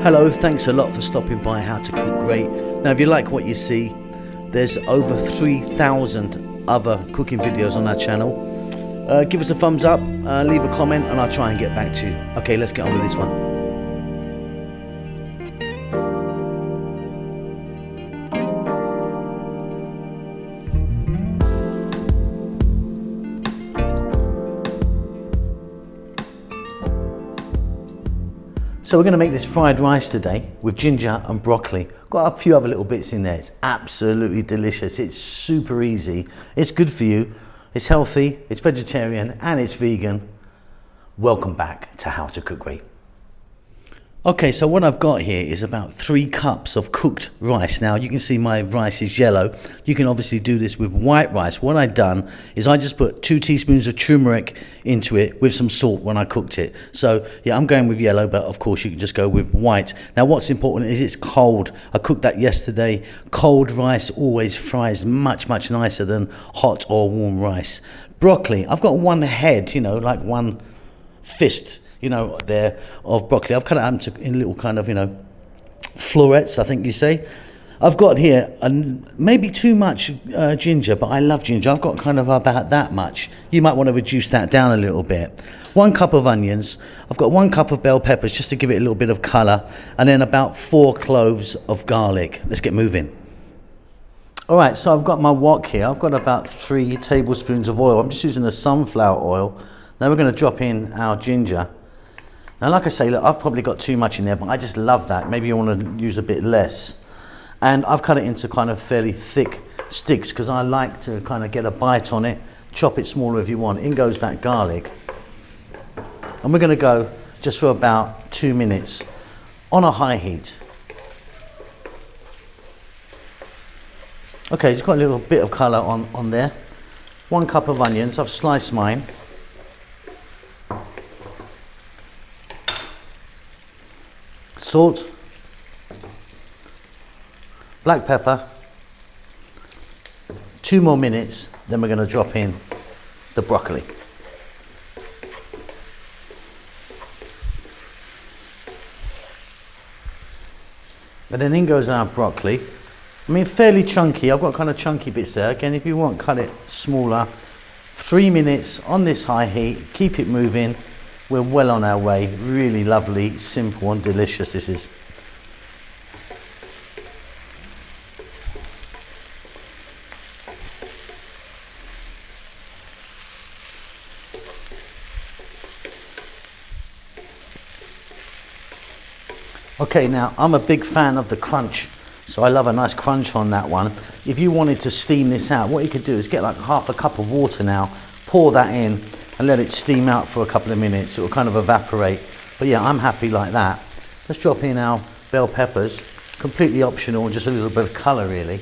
Hello, thanks a lot for stopping by How to Cook Great. Now if you like what you see, there's over 3,000 other cooking videos on our channel. Give us a thumbs up, leave a comment, and I'll try and get back to you. Okay, let's get on with this one. So we're going to make this fried rice today with ginger and broccoli. Got a few other little bits in there. It's absolutely delicious. It's super easy. It's good for you. It's healthy. It's vegetarian and it's vegan. Welcome back to How to Cook Great. Okay, so what I've got here is about 3 cups of cooked rice. Now you can see my rice is yellow. You can obviously do this with white rice. What I've done is I just put 2 teaspoons of turmeric into it with some salt when I cooked it. So yeah, I'm going with yellow, but of course you can just go with white. Now what's important is it's cold. I cooked that yesterday. Cold rice always fries much nicer than hot or warm rice. Broccoli, I've got one head, like one fist, there of broccoli. I've cut it up in little kind of, florets, I think you say. I've got here maybe too much ginger, but I love ginger. I've got kind of about that much. You might want to reduce that down a little bit. 1 cup of onions. I've got 1 cup of bell peppers just to give it a little bit of colour, and then about 4 cloves of garlic. Let's get moving. All right, so I've got my wok here. I've got about 3 tablespoons of oil. I'm just using the sunflower oil. Now we're going to drop in our ginger. Now, like I say, look, I've probably got too much in there, but I just love that. Maybe you want to use a bit less. And I've cut it into kind of fairly thick sticks because I like to kind of get a bite on it. Chop it smaller if you want. In goes that garlic. And we're going to go just for about 2 minutes on a high heat. Okay, just got a little bit of colour on there. 1 cup of onions. I've sliced mine. Salt, black pepper, 2 more minutes, then we're going to drop in the broccoli. And then in goes our broccoli. I mean, fairly chunky. I've got kind of chunky bits there. Again, if you want, cut it smaller. 3 minutes on this high heat, keep it moving. We're well on our way. Really lovely, simple and delicious this is. Okay, now I'm a big fan of the crunch. So I love a nice crunch on that one. If you wanted to steam this out, what you could do is get like half a cup of water now, pour that in, and let it steam out for a couple of minutes. It will kind of evaporate. But yeah, I'm happy like that. Let's drop in our bell peppers. Completely optional, just a little bit of colour really.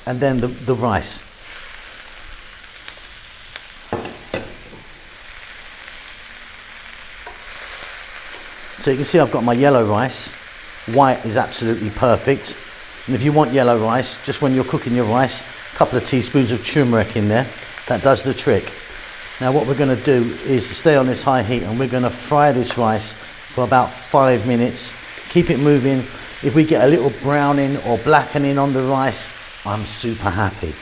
And then the rice. So you can see I've got my yellow rice. White is absolutely perfect. And if you want yellow rice, just when you're cooking your rice, a couple of teaspoons of turmeric in there. That does the trick. Now what we're going to do is stay on this high heat and we're going to fry this rice for about 5 minutes. Keep it moving. If we get a little browning or blackening on the rice, I'm super happy.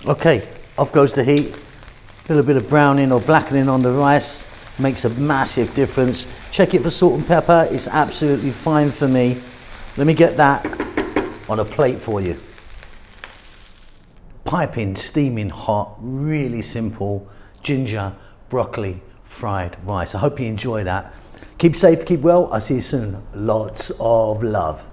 Okay, off goes the heat. A little bit of browning or blackening on the rice makes a massive difference. Check it for salt and pepper. It's absolutely fine for me. Let me get that on a plate for you. Piping, steaming hot, really simple ginger, broccoli, fried rice. I hope you enjoy that. Keep safe, keep well. I'll see you soon. Lots of love.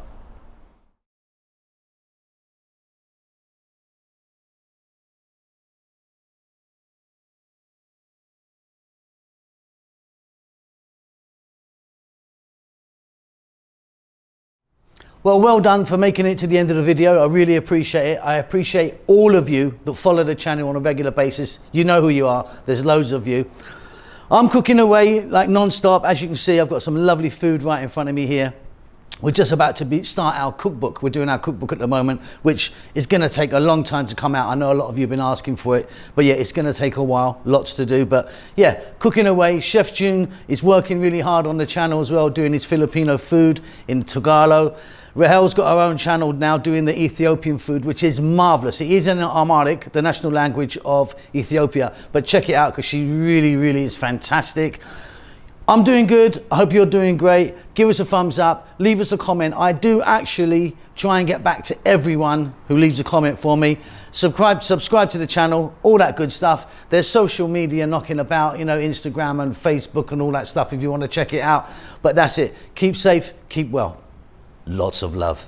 Well done for making it to the end of the video. I really appreciate it. I appreciate all of you that follow the channel on a regular basis. You know who you are. There's loads of you. I'm cooking away like non-stop. As you can see, I've got some lovely food right in front of me here. We're just about to start our cookbook. We're doing our cookbook at the moment, which is going to take a long time to come out. I know a lot of you have been asking for it, but yeah, it's going to take a while, lots to do. But yeah, cooking away. Chef June is working really hard on the channel as well, doing his Filipino food in Tagalog. Rahel's got her own channel now doing the Ethiopian food, which is marvelous. It is in Amharic, the national language of Ethiopia, but check it out because she really, really is fantastic. I'm doing good. I hope you're doing great. Give us a thumbs up. Leave us a comment. I do actually try and get back to everyone who leaves a comment for me. Subscribe to the channel, all that good stuff. There's social media knocking about, you know, Instagram and Facebook and all that stuff if you want to check it out. But that's it. Keep safe, keep well. Lots of love.